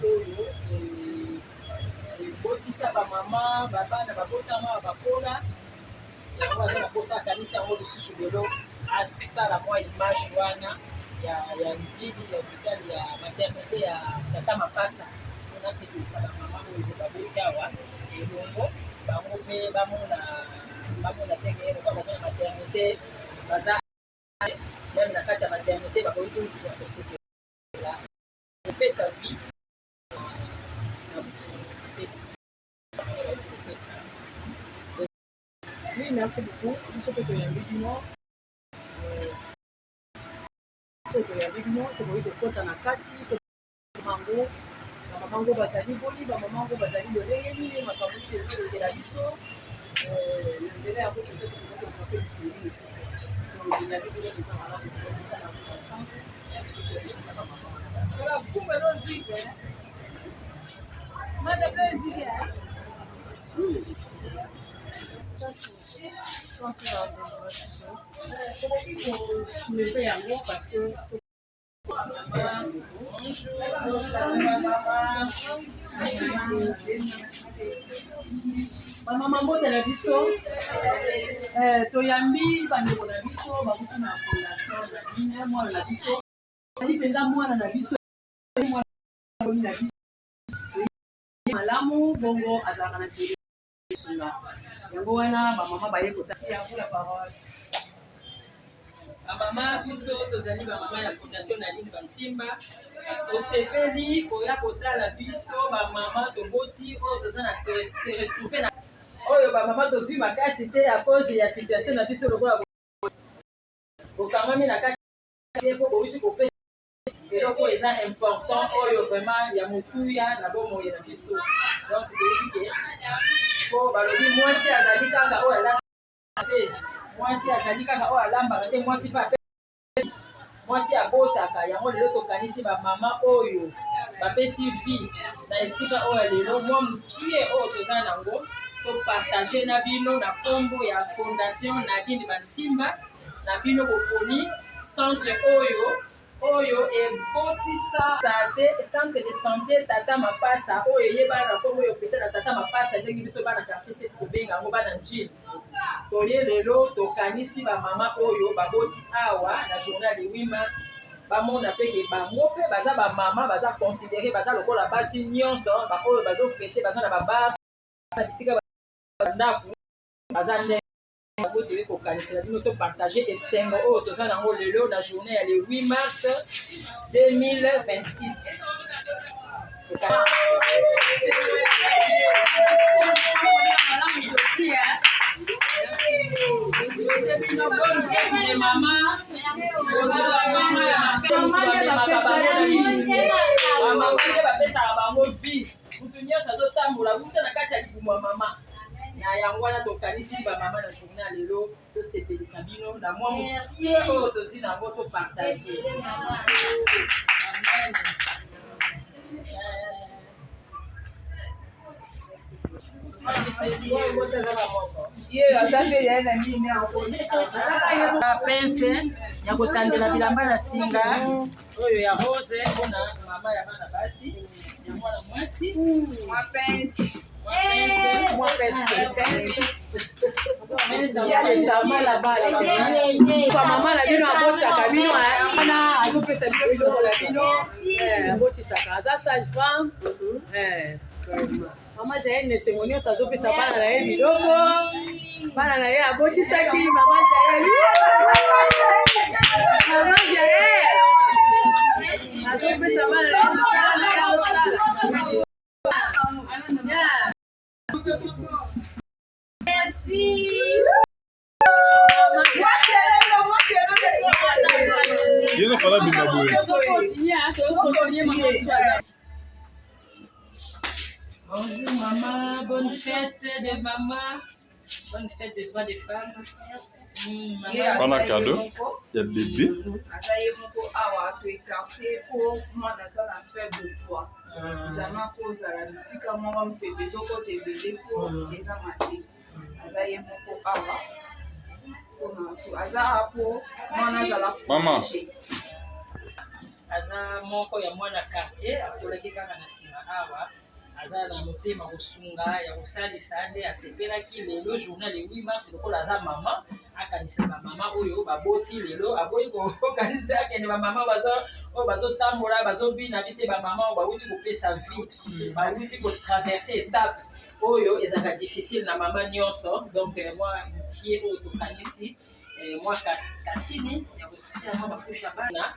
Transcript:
oyo ebotisa bamama babana babotama bakola yango aza na posa akanisi yango lisusu lelo asala mwa image wana ya njili ya hôpital ya maternité ya tata Mapasa mpona asepelisa bamama oyo baboti awa elongo bango mpe bamona ndenge lokola baza na maternité baza meme na kati ya maternité bakoki koluka kosepela kopesa vie Oui, merci beaucoup. Nous sommes tous les bignon. Tomoyi kokota na kati mango bamango bazali boni bamamango bazali lolenge nini makambo nini ezolekela biso nzela yango tokokope lisoli lisusu na bibilo eza malamu eza na basango esika bamama kumbe lozike parce que bamama mbote na biso toyambi bandeko na biso bakuti na fondation na bino mwana na biso ali mpenza mwana na biso malamu bongo azalaka na tele sunga yango wana bamama baye kotasi yango la parole. Bamama biso tozali bamama ya fondation Nadine Bantimba tosepeli koya kotala biso bamama toboti oyo toza na retrouve na oyo bamama tozwi makasi te ya cause ya situation na biso lokola bokamami na kati te mpo bowuti kopesa eloko eza important oyo vraiment ya motuya na bomoi na biso donc toyebi ke mpo balobi mwasi azali kaka oyo alambaka te mwasi azali kaka oyo alambaka te mwasi mpe ape mwasi abotaka yango lelo tokanisi bamama oyo bapesi vie na esika oyo lelo mwa mokie oyo toza nango topartage na bino na nkombo ya fondation Nadine Bantimba na bino boponi centre oyo ebotisa centre de santé tata Mapasa oyo eyebana na nkombo oyo pete na tata Mapasa ndenge biso bana quartier seti kobenga yango bana njili toye lelo tokanisi bamama oyo baboti awa na journal de 8 mars bamona peke bango mpe baza bamama baza considéré baza lokola basi nyonso baoyo bazofete baza na babar na bisika bandako baza ndenge yango toye kokanisela bino topartage esengo oyo toza nango lelo na journée ya le 8 mars 2026 bapesaka bango vie mutu nyonso azotambola kuta na kati ya libumu ya mama na yango wana tokanisi bamama na journée lelo tosepelisa bino na mwa mokie oyo tozwi nango topartage. Pense ya kotandela bilamba na singa oyo ya rose mpona mama ya bana basi ya mwana mwasi mama na bino abotisaka bino wana azopesa bino biloko na bino abotisaka aza sage femme mama Jael nesengo nyonso azopesa bana na ye biloko bana na ye abotisaki mama Jael azopesa bana na ye mosala na ye osala. Merci. Bonjour maman, bonne fête des mamans, bonne fête des droits des femmes. On a cadeau, il y a bébé. Azaye moko awa to écarté pour moi dans la faible poids. Jamais kozala bisika moko mpebe zoko te bébé pour les amatés. Azaye moko awa pour aza pour moi nazala. Maman. aza moko ya mwana quartier akolaki kaka na nsima awa aza na motema kosunga ya kosalisa nde asepelaki lelo journal le 8 mars lokola aza mama akanisa bamama oyo baboti lelo aboyi kokanisa akende bamama oyo bazotambola bazobina bite bamama oyo bawuti kopesa vide bawuti kotraverse étape oyo ezalaka difficile na mama nyonso. Donc mwa mokie oyo tokanisi mwa katini ya kosia mwa bakusha bana